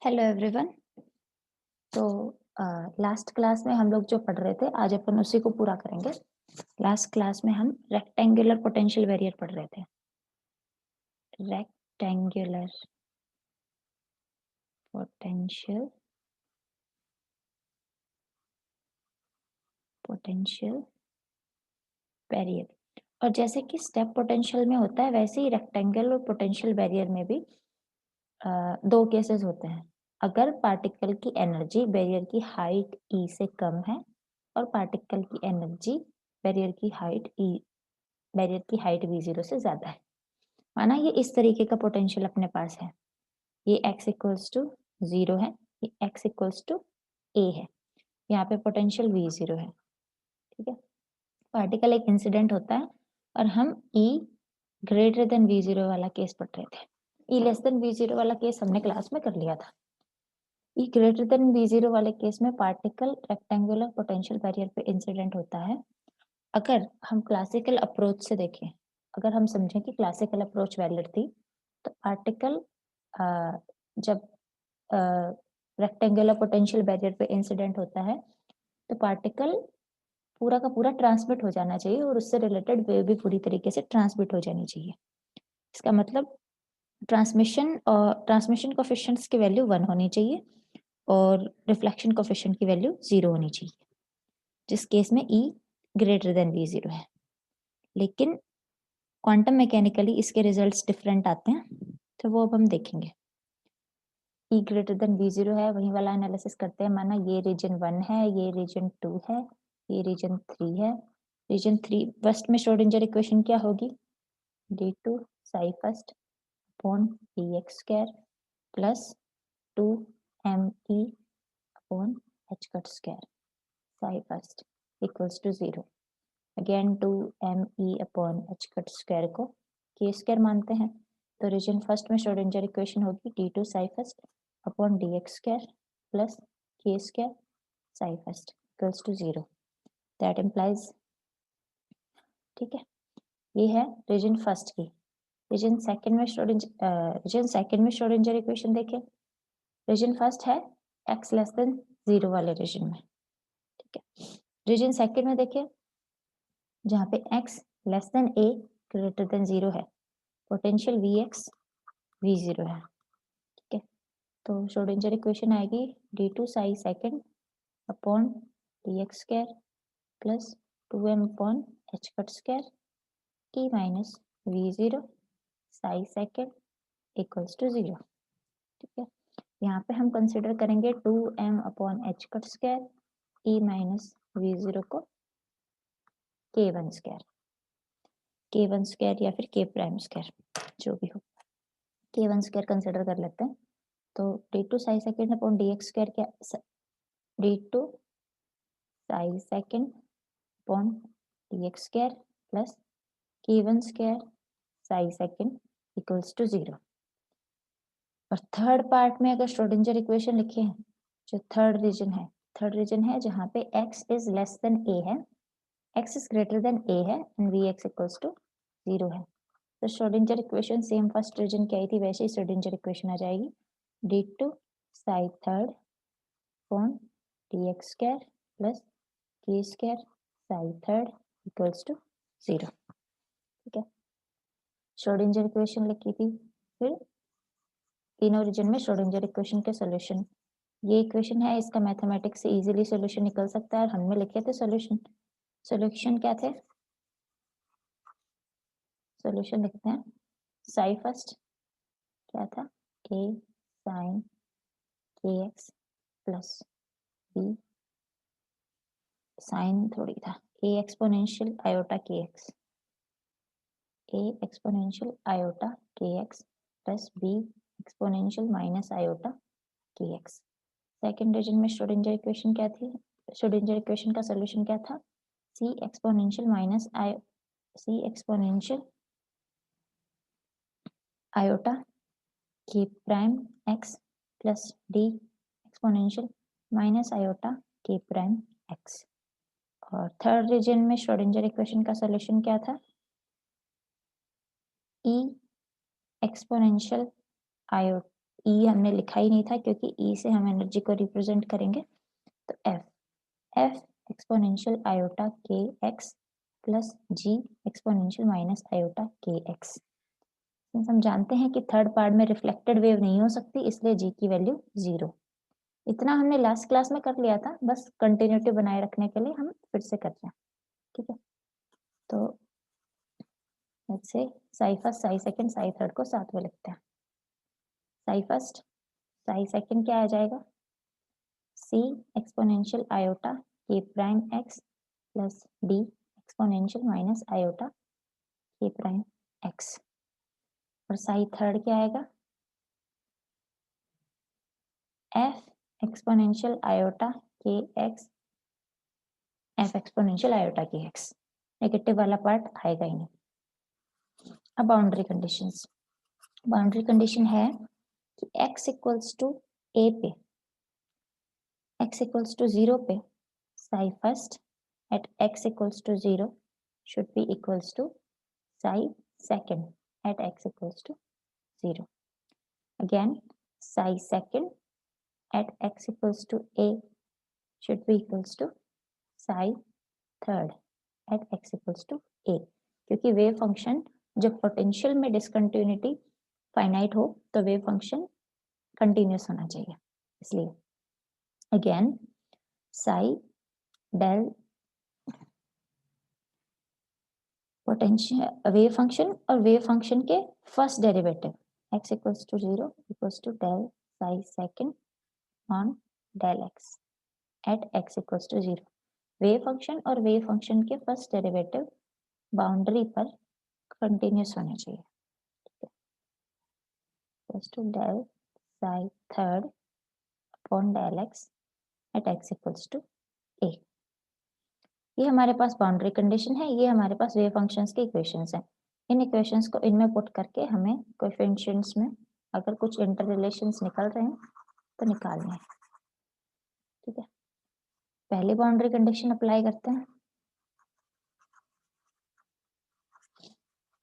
Hello everyone. तो last class में हम लोग जो पढ़ रहे थे आज अपन उसी को पूरा करेंगे। लास्ट क्लास में हम रेक्टेंगुलर पोटेंशियल बैरियर पढ़ रहे थे। रेक्टेंगुलर पोटेंशियल बैरियर, और जैसे कि स्टेप पोटेंशियल में होता है वैसे ही रेक्टेंगुलर पोटेंशियल बैरियर में भी दो केसेस होते हैं। अगर पार्टिकल की एनर्जी बैरियर की हाइट ई से कम है और पार्टिकल की एनर्जी बैरियर की हाइट v0 से ज्यादा है। माना ये इस तरीके का पोटेंशियल अपने पास है, ये x इक्वल्स टू 0 है, ये x इक्वल्स टू a है, यहाँ पे पोटेंशियल v0 है। ठीक है, पार्टिकल एक इंसिडेंट होता है और हम e ग्रेटर देन v0 वाला केस पढ़ रहे थे। e लेस देन v0 वाला केस हमने क्लास में कर लिया था। e ग्रेटर देन v0 वाले केस में पार्टिकल रेक्टेंगुलर पोटेंशियल बैरियर पे इंसिडेंट होता है। अगर हम क्लासिकल अप्रोच से देखें, अगर हम समझें कि क्लासिकल अप्रोच वैलिड थी, तो पार्टिकल जब रेक्टेंगुलर पोटेंशियल बैरियर पे इंसिडेंट होता है तो पार्टिकल पूरा का पूरा ट्रांसमिट हो जाना चाहिए और उससे रिलेटेड वेव भी पूरी तरीके से ट्रांसमिट हो जानी चाहिए। इसका मतलब ट्रांसमिशन कोफिशिएंट्स की वैल्यू 1 होनी चाहिए और रिफ्लेक्शन कोफिशिएंट की वैल्यू 0 होनी चाहिए, जिस केस में E ग्रेटर देन v0 है। लेकिन क्वांटम मैकेनिकली इसके रिजल्ट्स डिफरेंट आते हैं, तो वो अब हम देखेंगे। E ग्रेटर देन v0 है, वही वाला एनालिसिस करते हैं। माना ये रीजन 1 है, ये रीजन 2 है, ये रीजन 3 है। रीजन 3 फर्स्ट में श्रोडिंगर इक्वेशन क्या होगी? d2 psi first upon dx square plus 2me upon h cut square psi first equals to 0। Again 2me upon h cut square को k स्क्वायर मानते हैं, तो रीजन फर्स्ट में Schrodinger equation होगी d2 psi first upon dx square plus k square psi first equals to 0। That implies, ठीक है, ये है रीजन फर्स्ट की। रीजन सेकंड में श्रोडिंगर इक्वेशन देखें। रीजन फर्स्ट है x लेस देन 0 वाले रीजन में, ठीक है। रीजन सेकंड में देखिए, जहाँ पे x less than a greater than 0 है, पोटेंशियल vx v0 है, ठीक है। तो श्रोडिंगर इक्वेशन आएगी d2 psi second upon dx square plus 2m upon h cut square e minus v0 psi second equals to 0, ठीक है। यहाँ पे हम कंसिडर करेंगे 2m upon h cut square e minus v0 को k1 स्क्वायर या फिर k प्राइम स्क्वायर जो भी हो, k1 स्क्वायर कंसिडर कर लेते हैं। तो d2 psi second upon dx square क्या, d2 psi second upon dx square plus k1 square psi second equals to 0। और थर्ड पार्ट में अगर श्रोडिंगर इक्वेशन लिखे, जो थर्ड रीजन है जहाँ पे x is less than a है, x is greater than a है एंड vx इक्वल्स टू 0 है। तो Schrodinger equation same first region की आई थी वैसे ही श्रोडिंगर इक्वेशन आ जाएगी d2 psi third upon dx square plus k square psi third equals to 0, ठीक है। श्रोडिंगर इक्वेशन लिखी थी, फिर तीनों रीजन में श्रोडिंगर इक्वेशन के सॉल्यूशन। ये इक्वेशन है, इसका मैथमेटिक्स से इजीली सॉल्यूशन निकल सकता है और हमने लिखे थे सॉल्यूशन क्या थे? सॉल्यूशन लिखते हैं, साई फर्स्ट क्या था, a sin kx plus b sine थोड़ी था, a exponential iota kx, a exponential iota kx plus b exponential minus iota kx। Second region में श्रोडिंगर इक्वेशन क्या थी? श्रोडिंगर इक्वेशन का सॉल्यूशन क्या था? c exponential iota k prime x plus d exponential minus iota k prime x। और third region में Schrodinger equation का solution क्या था? e एक्सपोनेंशियल ई हमने लिखा ही नहीं था क्योंकि ई से हम एनर्जी को रिप्रेजेंट करेंगे। तो एफ एक्सपोनेंशियल आयोटा के एक्स प्लस जी एक्सपोनेंशियल माइनस आयोटा के एक्स। हम जानते हैं कि थर्ड पार्ट में रिफ्लेक्टेड वेव नहीं हो सकती, इसलिए जी की वैल्यू 0। इतना हमने लास्ट क्लास में कर लिया था, बस कंटिन्यूटी बनाए रखने के लिए हम फिर से कर रहे हैं। ठीक है, तो let's say Sai first Sai second Sai third को साथ में लिखते हैं। साई फर्स्ट साई सेकंड क्या आ जाएगा, सी एक्सपोनेंशियल आयोटा के prime x plus D exponential minus iota के प्राइम एक्स। और साई थर्ड क्या आएगा, एफ एक्सपोनेंशियल आयोटा के एक्स एफ एक्सपोनेंशियल आयोटा के एक्स। नेगेटिव वाला पार्ट आएगा ही नहीं। अब बाउंड्री कंडीशंस, बाउंड्री कंडीशन है कि x इक्वल्स टू a पे, x इक्वल्स टू 0 पे psi first at x equals to 0 should be equals to psi second at x equals to 0. Again, psi second at x equals to a should be equals to psi third at x equals to a, क्योंकि wave function जब potential में discontinuity finite हो तो wave function continuous होना चाहिए, इसलिए again psi del potential wave function और wave function के first derivative x equals to 0 equals to del psi second on del x at x equals to 0। Wave function और wave function के first derivative boundary पर continuous होने चाहिए। Equals to del psi third upon del x at x equals to a। ये हमारे पास boundary condition है, ये हमारे पास वेव फंक्शंस के इक्वेशंस हैं। इन इक्वेशंस को इनमें पुट करके हमें कोएफिशिएंट्स में अगर कुछ इंटर रिलेशंस निकल रहे हैं तो निकालने हैं। ठीक है, पहली बाउंड्री कंडीशन अप्लाई करते हैं।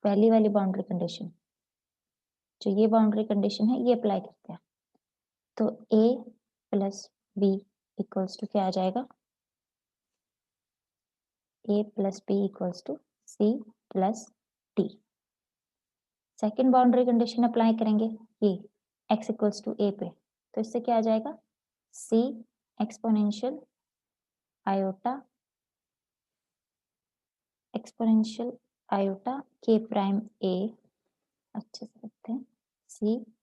पहली वाली बाउंड्री कंडीशन, जो ये बाउंड्री कंडीशन है, ये अप्लाई करते हैं। तो a plus B equals to क्या आ जाएगा, a plus B equals to C plus D. Second boundary condition apply करेंगे ये x इक्वल्स टू a पे, तो इससे क्या आ जाएगा, c exponential iota k prime a, अच्छे से लिखते हैं, c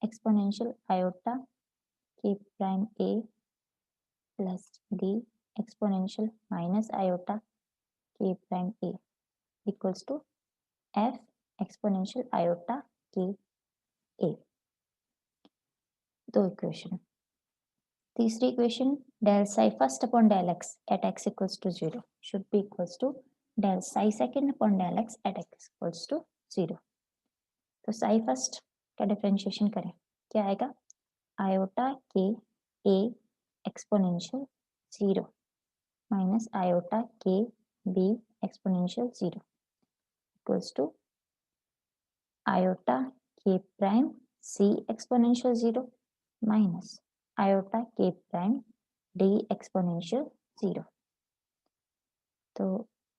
exponential iota k prime a plus d exponential minus iota k prime a equals to f exponential iota k a। दो इक्वेशन। तीसरी equation, del psi first upon del X at X equals to 0 should be equals to del psi second upon del X at X equals to 0। तो Sai first का differentiation करें, क्या आएगा, iota के A exponential 0 minus iota के B exponential 0 equals to iota के prime C exponential 0 minus iota के prime D exponential 0। तो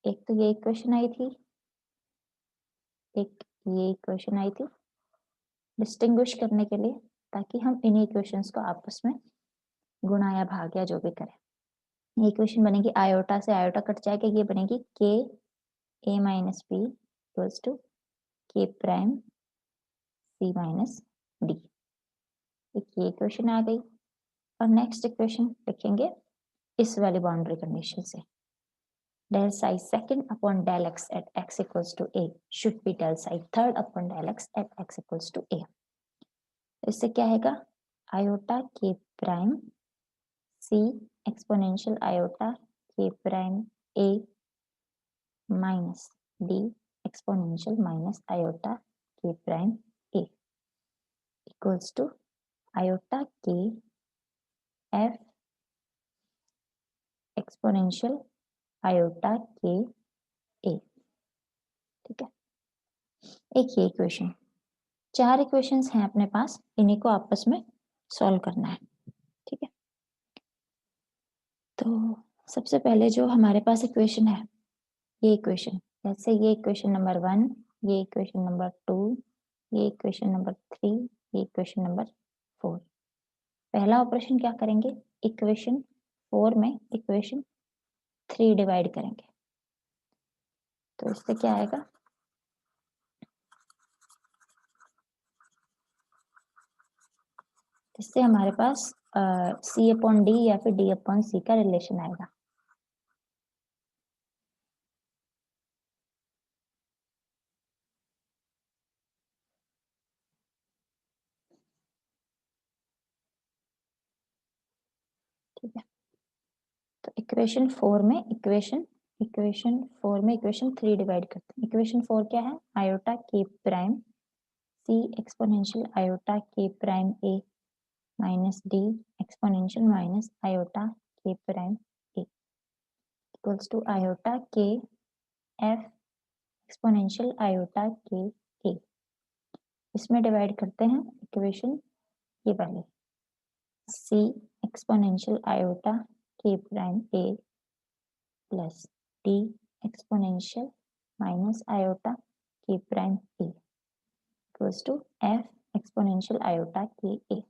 एक तो ये इक्वेशन आई थी, एक ये इक्वेशन आई थी, डिस्टिंग्विश करने के लिए, ताकि हम इन इक्वेशंस को आपस में गुणा या भाग या जो भी करें। ये इक्वेशन बनेगी, आयोटा से आयोटा कट जाएगा, ये बनेगी के ए माइनस बी इक्वल्स टू के प्राइम सी माइनस डी। एक ये इक्वेशन आ गई। और नेक्स्ट इक्वेशन लिखेंगे इस वाली बाउंड्री कंडीशन से, del psi second upon del x at x equals to a should be del psi third upon del x at x equals to a। इससे क्या आएगा, आयोटा के प्राइम c एक्सपोनेंशियल आयोटा के prime a minus d exponential minus iota के prime a equals to iota के f exponential iota के a। ठीक है, एक ये इक्वेशन। चार इक्वेशंस हैं अपने पास, इन्हीं को आपस में सॉल्व करना है। ठीक है, तो सबसे पहले जो हमारे पास इक्वेशन है, ये इक्वेशन, जैसे ये इक्वेशन नंबर 1, ये इक्वेशन नंबर 2, ये इक्वेशन नंबर 3, ये इक्वेशन नंबर 4। पहला ऑपरेशन क्या करेंगे, इक्वेशन 4 में इक्वेशन 3 डिवाइड करेंगे, तो इससे क्या आएगा, इससे हमारे पास C अपॉन D या फिर D अपॉन C का रिलेशन आएगा। ठीक है, तो इक्वेशन 4 में इक्वेशन 3 डिवाइड करते हैं। इक्वेशन 4 क्या है, iota K prime C exponential iota K prime A minus D exponential minus iota K prime A equals to iota K F exponential iota K A। इसमें डिवाइड करते हैं equation ये वाली, C exponential iota K prime A plus D exponential minus iota K prime A equals to F exponential iota K A।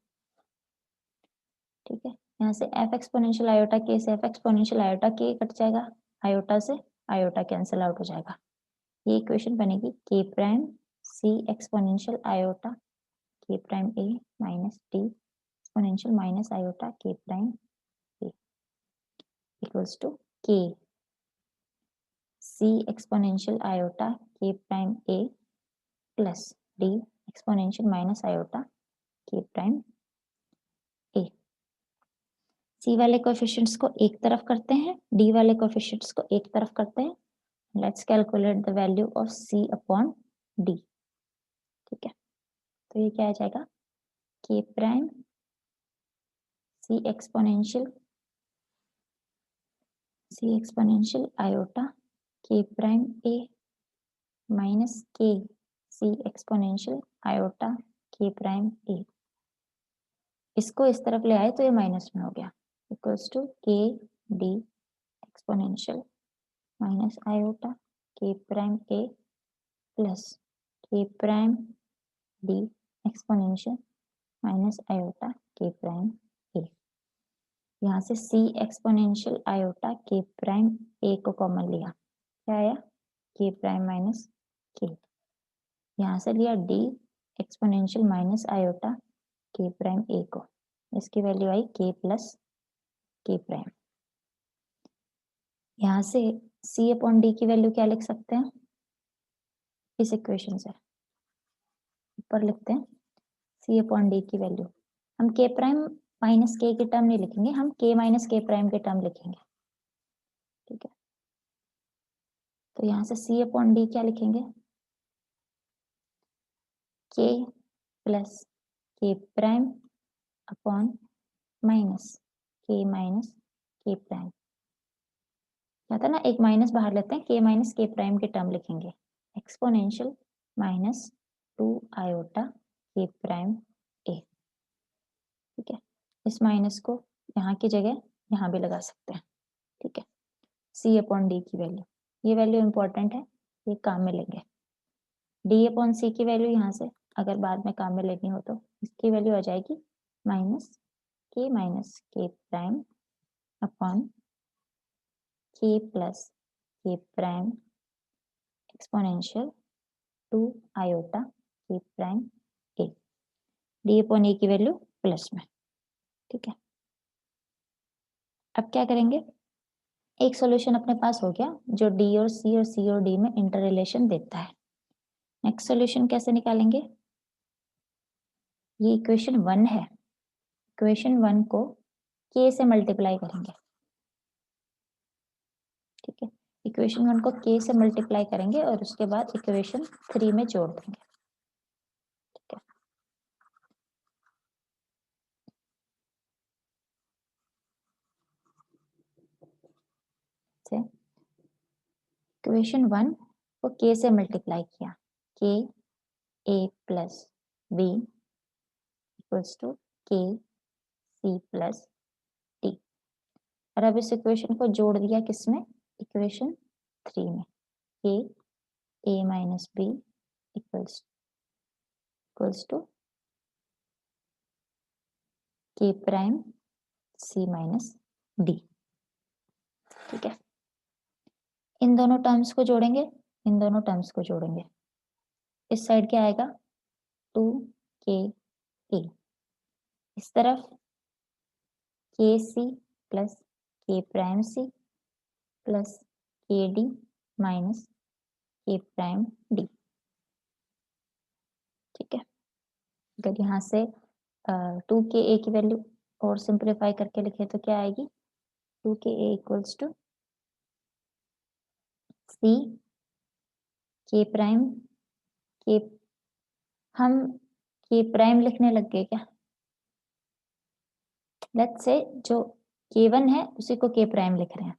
ठीक है, यहाँ से F exponential iota K से F exponential iota K cut जाएगा, iota से iota cancel out हो जाएगा। ये इक्वेशन बनेगी K prime C exponential iota K prime A minus D exponential minus iota K prime A equals to K C exponential iota K prime A plus D exponential minus iota K prime A। C वाले coefficients को एक तरफ करते हैं, D वाले coefficients को एक तरफ करते हैं। Let's calculate the value of C upon D। ठीक है, तो ये क्या आ जाएगा, K prime C exponential iota K prime A minus K C exponential iota K prime A। इसको इस तरफ ले आए तो ये माइनस में हो गया, equals to K D exponential minus iota K prime A plus K prime D exponential minus iota K prime A। यहाँ से C exponential iota K prime A को कॉमन लिया, क्या आया, K प्राइम माइनस K। यहाँ से लिया D exponential minus iota K prime A को, इसकी वैल्यू आई K प्लस K प्राइम। यहाँ से C अपॉन D की वैल्यू क्या लिख सकते हैं, इस इक्वेशन से ऊपर लिखते हैं C अपॉन D की वैल्यू, हम K प्राइम माइनस K के टर्म नहीं लिखेंगे, हम K माइनस K प्राइम के टर्म लिखेंगे। ठीक है, तो यहाँ से C अपॉन D क्या लिखेंगे, K plus K prime upon minus K prime. क्या था ना, एक माइनस बाहर लेते हैं, K माइनस K प्राइम के टर्म लिखेंगे, exponential minus 2 iota K prime A। ठीक है, इस माइनस को यहाँ की जगह यहाँ भी लगा सकते हैं। ठीक है, C अपॉन D की वैल्यू, ये वैल्यू इंपॉर्टेंट है, ये काम में लेंगे। D अपॉन C की वैल्यू यहाँ से अगर बाद में काम में लेनी हो तो इसकी वैल्यू आ जाएगी minus K prime upon K plus K prime exponential 2 iota K prime A। D upon A की वैल्यू प्लस में। ठीक है, अब क्या करेंगे, एक सॉल्यूशन अपने पास हो गया जो D और C और D में इंटर रिलेशन देता है। नेक्स्ट सॉल्यूशन कैसे निकालेंगे, ये इक्वेशन 1 है, इक्वेशन 1 को K से मल्टीप्लाई करेंगे। ठीक है, इक्वेशन 1 को K से मल्टीप्लाई करेंगे और उसके बाद इक्वेशन 3 में जोड़ देंगे। ठीक है, इक्वेशन 1 को K से मल्टीप्लाई किया, K A plus B equals to K c plus d। और अब इस इक्वेशन को जोड़ दिया किसमें, इक्वेशन 3 में, a minus b equals to k prime c minus d। ठीक है, इन दोनों टर्म्स को जोड़ेंगे, इन दोनों टर्म्स को जोड़ेंगे, इस साइड क्या आएगा 2ka, इस तरफ kc plus k prime c plus kd minus k prime d। ठीक है, अगर यहाँ से 2ka की वैल्यू और सिंप्लीफाई करके लिखे तो क्या आएगी, 2ka equals to c k prime, k हम k प्राइम लिखने लग गए क्या, लेट्स से जो k1 है उसी को k प्राइम लिख रहे हैं।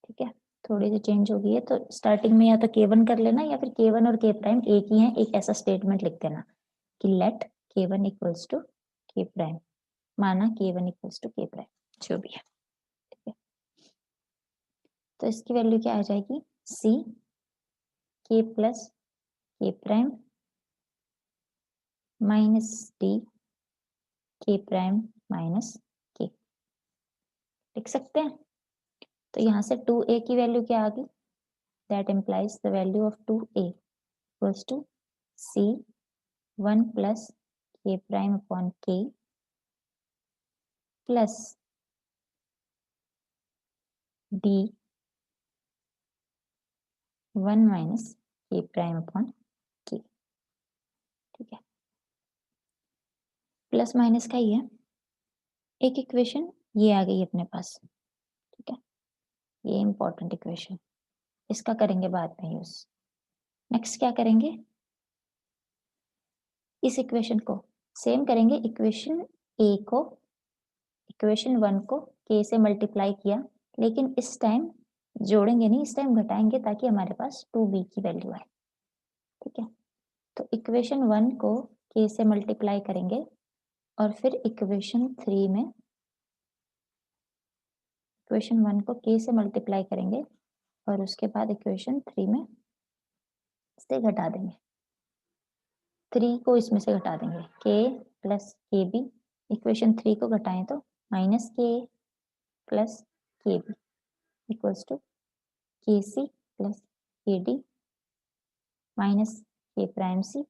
ठीक है, थोड़ी सी चेंज हो गई है, तो स्टार्टिंग में या तो k1 कर लेना या फिर k1 और k प्राइम एक ही है, एक ऐसा स्टेटमेंट लिख देना कि let k1 equals to k prime, माना k1 equals to k prime, जो भी है। ठीक है, तो इसकी वैल्यू क्या आ जाएगी, c k plus k prime minus d k prime minus k, लिख सकते हैं। तो यहाँ से 2a की वैल्यू क्या आ गई, that implies the value of 2a equals to c 1 plus k prime upon k plus d 1 minus k prime upon k। ठीक है, प्लस माइनस का ही है, एक इक्वेशन ये आ गई अपने पास। ठीक है, ये इंपॉर्टेंट इक्वेशन, इसका करेंगे बाद में यूज। नेक्स्ट क्या करेंगे, इस इक्वेशन को सेम करेंगे, इक्वेशन ए को, इक्वेशन 1 को k से मल्टीप्लाई किया, लेकिन इस टाइम जोड़ेंगे नहीं, इस टाइम घटाएंगे ताकि हमारे पास 2b की वैल्यू आए। ठीक है, तो इक्वेशन 1 को k से मल्टीप्लाई करेंगे और फिर इक्वेशन 3 में, इक्वेशन 1 को k से मल्टीप्लाई करेंगे और उसके बाद इक्वेशन 3 में से घटा देंगे, 3 को इसमें से घटा देंगे, k प्लस के बी, इक्वेशन 3 को घटाएं तो माइनस k प्लस के बी इक्वल्स टू के सी प्लस के डी माइनस के प्राइम सी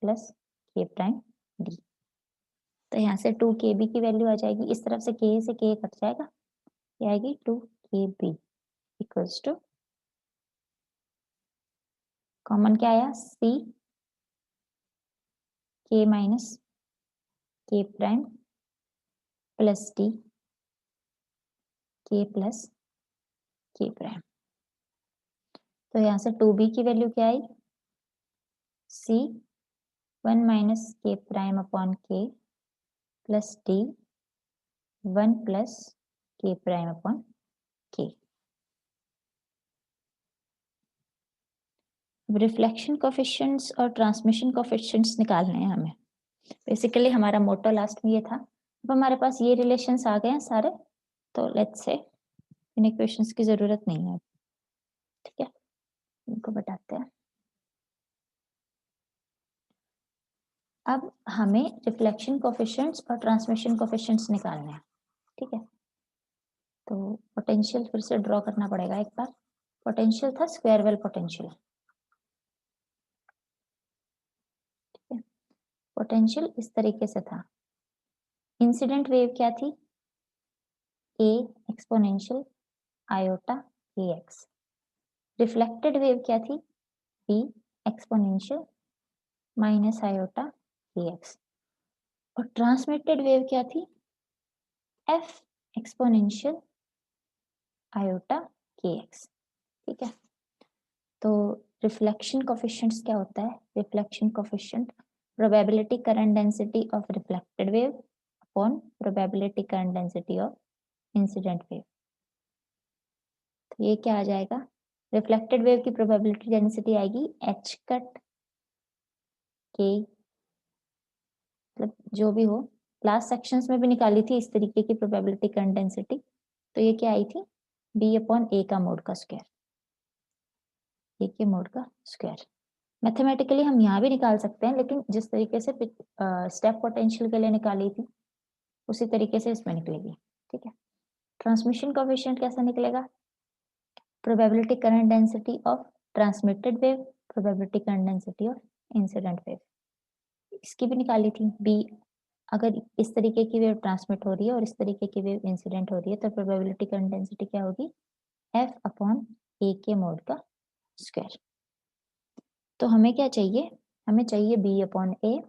प्लस के प्राइम डी। तो यहाँ से 2kb की वैल्यू आ जाएगी, इस तरफ से k कट जाएगा, ये आएगी 2kb इक्वल्स टू, कॉमन क्या आया, c k minus k prime plus d k plus k prime. तो यहाँ से 2b की वैल्यू क्या आई, c 1 minus k prime upon k plus d 1 plus k prime upon k। Reflection coefficients और transmission coefficients निकालने हैं हमें, बेसिकली हमारा मोटो लास्ट में ये था। अब हमारे पास ये रिलेशंस आ गए हैं सारे, तो लेट्स से इन इक्वेशंस की जरूरत नहीं है। ठीक है, इनको बताते हैं। अब हमें रिफ्लेक्शन कोफिशिएंट्स और ट्रांसमिशन कोफिशिएंट्स निकालने हैं। ठीक है, तो पोटेंशियल फिर से ड्रॉ करना पड़ेगा एक बार। पोटेंशियल था स्क्वायर वेल पोटेंशियल। ठीक है, पोटेंशियल इस तरीके से था, इंसिडेंट वेव क्या थी, a exponential iota kx, reflected wave क्या थी, b exponential minus iota kx, और ट्रांसमिटेड वेव क्या थी, f एक्सपोनेंशियल आयोटा kx। ठीक है, तो रिफ्लेक्शन कोफिशिएंट्स क्या होता है, reflection coefficient probability current density of reflected wave upon probability current density of incident wave. तो ये क्या आ जाएगा, रिफ्लेक्टेड वेव की प्रोबेबिलिटी डेंसिटी आएगी h कट k, मतलब जो भी हो लास्ट सेक्शंस में भी निकाली थी इस तरीके की प्रोबेबिलिटी करंट डेंसिटी। तो ये क्या आई थी, b अपॉन a का मोड का स्क्वायर, a के मोड का स्क्वायर। मैथमेटिकली हम यहाँ भी निकाल सकते हैं, लेकिन जिस तरीके से स्टेप पोटेंशियल के लिए निकाली थी उसी तरीके से इसमें निकलेगी। ठीक है, ट्रांसमिशन कोएफिशिएंट कैसा निकलेगा, probability current density of transmitted wave, probability current density of incident wave, इसकी भी निकाली थी। b अगर इस तरीके की वेव ट्रांसमिट हो रही है और इस तरीके की वेव इंसिडेंट हो रही है तो प्रोबेबिलिटी करंट डेंसिटी क्या होगी, f अपॉन a के मोड का स्क्वायर। तो हमें क्या चाहिए, हमें चाहिए b अपॉन a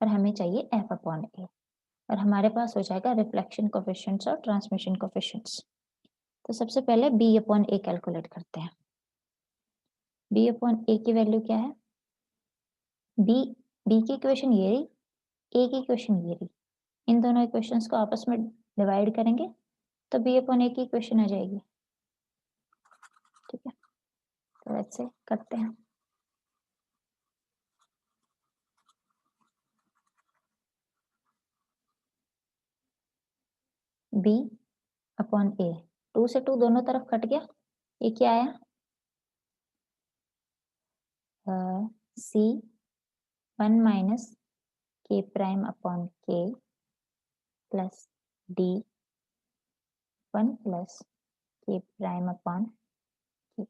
और हमें चाहिए f अपॉन a, और हमारे पास हो जाएगा रिफ्लेक्शन कोएफिशिएंट्स और ट्रांसमिशन कोएफिशिएंट्स। तो सबसे पहले b अपॉन a कैलकुलेट करते हैं। b अपॉन a की वैल्यू क्या है, b की इक्वेशन ये रही, a की इक्वेशन ये रही, इन दोनों इक्वेशंस को आपस में डिवाइड करेंगे तो b अपॉन a की इक्वेशन आ जाएगी। ठीक है, तो ऐसे करते हैं। b अपॉन a, 2 से 2 दोनों तरफ कट गया, ये क्या आया, c 1 minus k prime upon k plus d 1 plus k prime upon k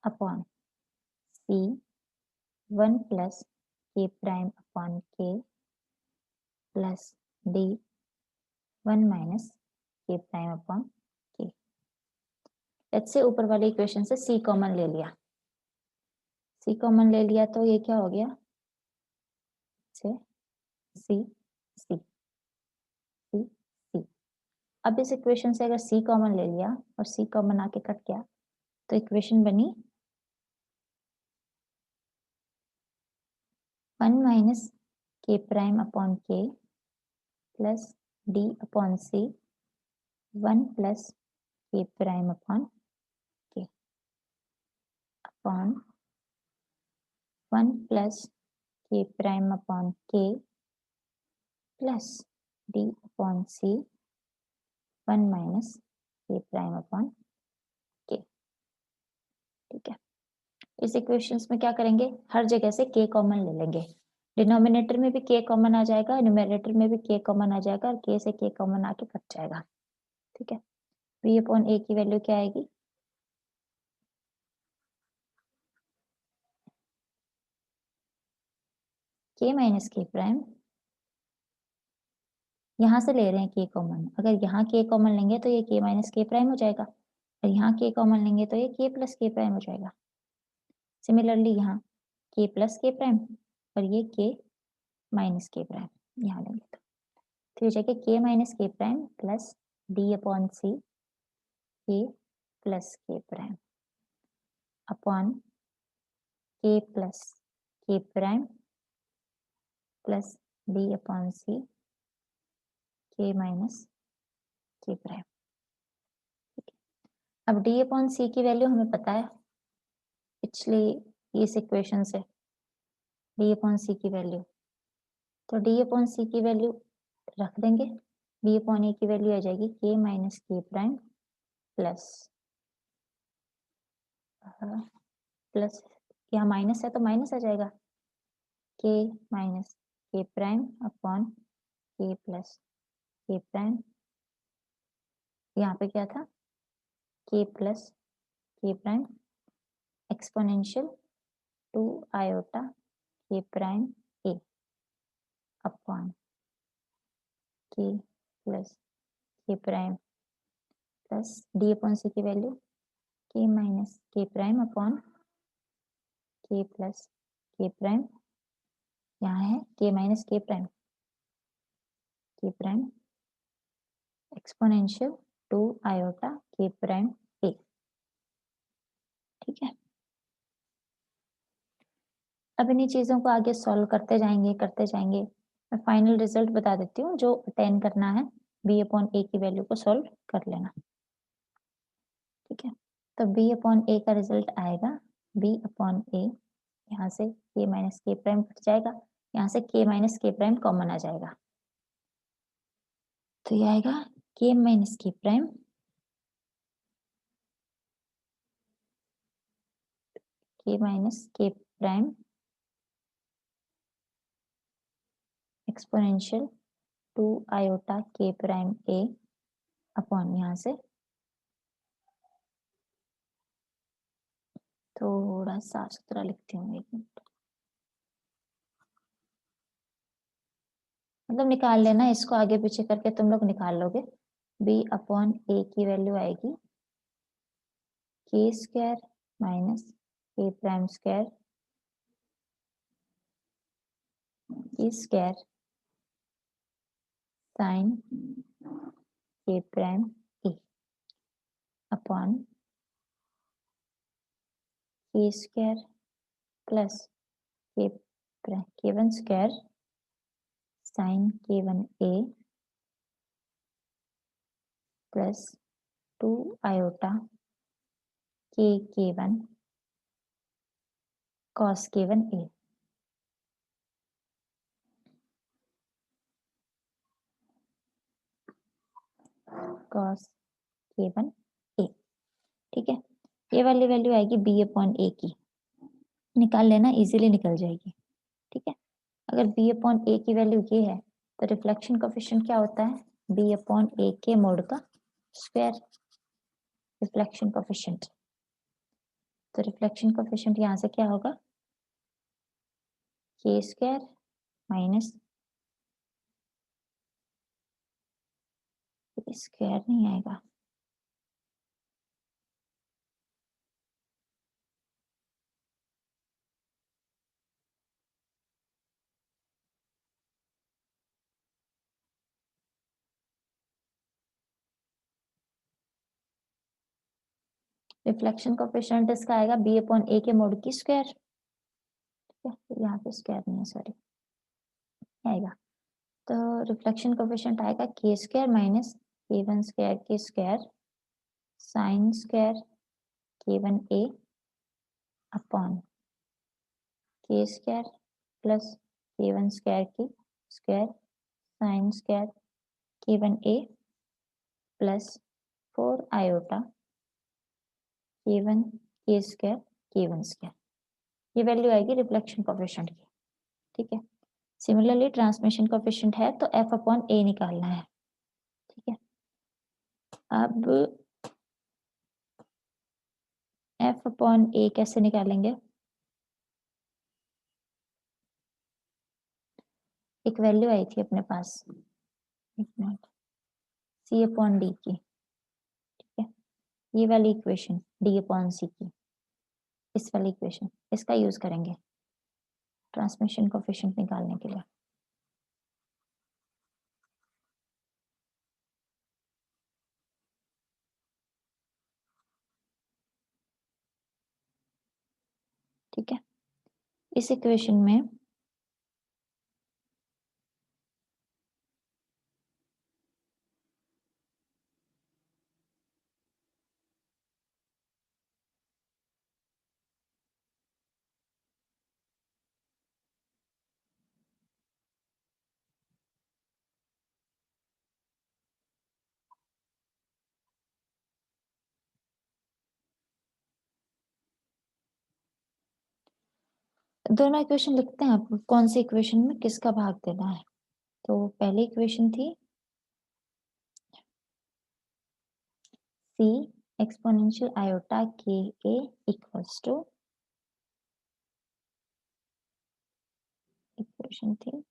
upon c 1 plus k prime upon k plus d 1 minus k prime upon k। Let's say ऊपर वाले equation से c common ले लिया, c common ले लिया तो ये क्या हो गया, से c c c c। अब इस इक्वेशन से अगर c कॉमन ले लिया और c कॉमन आके कट गया तो इक्वेशन बनी 1 minus k prime upon k plus d upon c 1 plus k prime upon k upon 1 plus k prime upon k plus d upon c 1 minus k prime upon k। ठीक है, इस equations में क्या करेंगे, हर जगह से k common ले लेंगे, डिनोमिनेटर में भी k कॉमन आ जाएगा, न्यूमरेटर में भी k कॉमन आ जाएगा और k से k कॉमन आके कट जाएगा। ठीक है, v अपॉन a की वैल्यू क्या आएगी, k माइनस k प्राइम, यहाँ से ले रहे हैं k कॉमन, अगर यहाँ k कॉमन लेंगे तो ये k माइनस k प्राइम हो जाएगा, और यहाँ k कॉमन लेंगे तो ये k प्लस k प्राइम हो जाएगा। सिमिलरली यहाँ k प्लस k प्राइम और ये k माइनस k प्राइम यहाँ लेंगे तो ये जाएगा k minus k prime plus d upon c k plus k prime upon k plus k prime plus d upon c k minus k prime. अब d upon c की value हमें पता है पिछली इस इक्वेशन से, d अपॉन c की value, तो d अपॉन c की वैल्यू रख देंगे, b अपॉन a की वैल्यू आ जाएगी k minus k prime plus plus यहाँ माइनस है तो माइनस आ जाएगा k minus k prime upon k plus k prime, यहाँ पे क्या था k plus k prime exponential 2 iota k prime a upon k plus k prime plus d upon c की value k minus k prime upon k plus k prime, यहाँ है k minus k prime exponential 2 iota k prime a। ठीक है, अब इन्हीं चीजों को आगे सॉल्व करते जाएंगे। मैं फाइनल रिजल्ट बता देती हूँ, जो अटेन करना है b अपॉन a की वैल्यू को सॉल्व कर लेना। ठीक है, तो b अपॉन a का रिजल्ट आएगा b अपॉन a, यहाँ से k minus k prime cut जाएगा, यहाँ से k minus k prime common आ जाएगा, तो ये आएगा k minus k prime exponential 2 iota k prime a upon, यहाँ से थोड़ा साफ सुथरा लिखती हूँ, 1 मिनट, मतलब निकाल लेना इसको, आगे पीछे करके तुम लोग निकाल लोगे। b अपॉन a की वैल्यू आएगी k square minus k prime square k square sine k prime a upon k square plus k prime k1 square sine k1 a plus 2 iota k1 cos k1 a। cos k1 a, ठीक है। ये वाली value आएगी b upon a की, निकाल लेना, easily निकल जाएगी, ठीक है। अगर b अपॉन a की वैल्यू ये है तो रिफ्लेक्शन कोफिशिएंट क्या होता है, b अपॉन a के मोड का स्क्वायर, रिफ्लेक्शन कोफिशिएंट। तो रिफ्लेक्शन कोफिशिएंट यहाँ से क्या होगा, k स्क्वायर माइनस, स्क्वायर नहीं आएगा, रिफ्लेक्शन कोफिशिएंट इसका आएगा b अपॉन a के मोड की स्क्वायर, ठीक है। यहाँ पे स्क्वायर नहीं है, सॉरी, आएगा। तो रिफ्लेक्शन कोफिशिएंट आएगा k square minus k1 square की square sine square k1 a upon k square plus k1 square की square sine square k1 a plus 4 iota k1 k square k1 square, ये value आएगी reflection coefficient की, ठीक है। Similarly transmission coefficient है तो f upon a निकालना है, ठीक है। अब f अपॉन a कैसे निकालेंगे, एक वैल्यू आई थी अपने पास, एक मिनट, c अपॉन d की, ठीक है। ये वाली इक्वेशन d अपॉन c की, इस वाली इक्वेशन, इसका यूज करेंगे ट्रांसमिशन कोफिशिएंट निकालने के लिए। ठीक है, इस इक्वेशन में दोनों इक्वेशन लिखते हैं, आपको कौन सी इक्वेशन में किसका भाग देना है। तो पहली इक्वेशन थी c exponential iota k a equals to, equation थी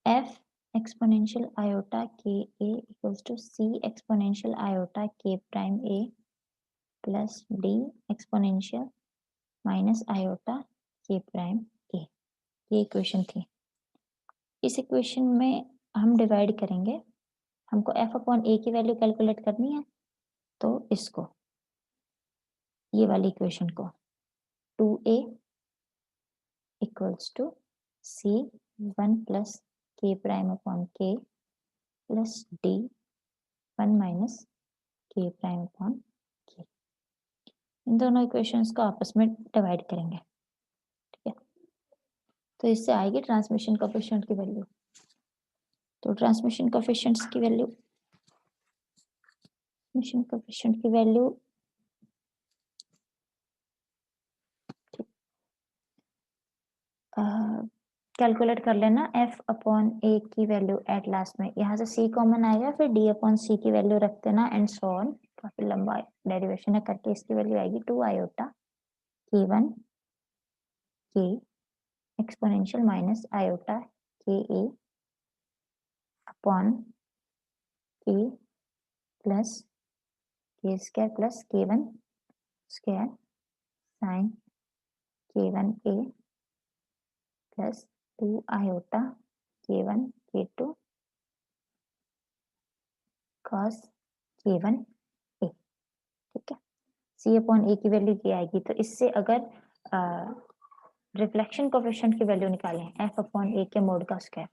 f exponential iota k a equals to c exponential iota k prime a plus d exponential minus iota k prime a, ये इक्वेशन थी। इस equation में हम divide करेंगे, हमको f upon a की value calculate करनी है, तो इसको, ये वाली इक्वेशन को 2a equals to c 1 plus k prime upon k plus d 1 minus k prime upon k, इन दोनों इक्वेशंस को आपस में डिवाइड करेंगे। तो इससे आएगी ट्रांसमिशन कोएफिशिएंट की वैल्यू। तो ट्रांसमिशन कोएफिशिएंट्स की वैल्यू, ट्रांसमिशन कोएफिशिएंट की वैल्यू कैलकुलेट कर लेना f अपॉन a की वैल्यू एट लास्ट में, यहाँ से c कॉमन आएगा, फिर d अपॉन c की वैल्यू रख देना एंड सो ऑन। काफी लंबा डेरिवेशन है, करके इसकी वैल्यू आएगी 2 iota k1 k exponential minus iota ka upon k plus k square plus k1 square sine k1a plus 2 iota k1 k2 cos k1 a। ठीक है, c अपॉन a की value ये आएगी। तो इससे अगर रिफ्लेक्शन कोएफिशिएंट की वैल्यू निकालें f अपॉन a के मोड का square,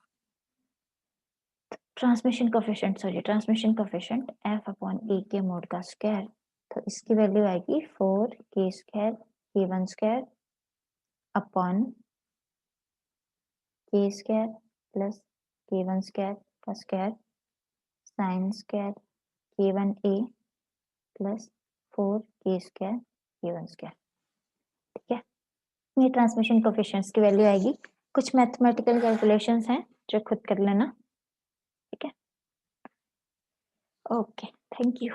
transmission coefficient f upon a के मोड का स्क्वायर, तो इसकी वैल्यू आएगी 4k square k1 square upon k square plus k1 square का square sine square k1a plus 4k square k1 square. ठीक है, ये ट्रांसमिशन कोएफिशिएंट्स की वैल्यू आएगी। कुछ मैथमेटिकल कैलकुलेशंस हैं जो खुद कर लेना। ठीक है, ओके, थैंक यू।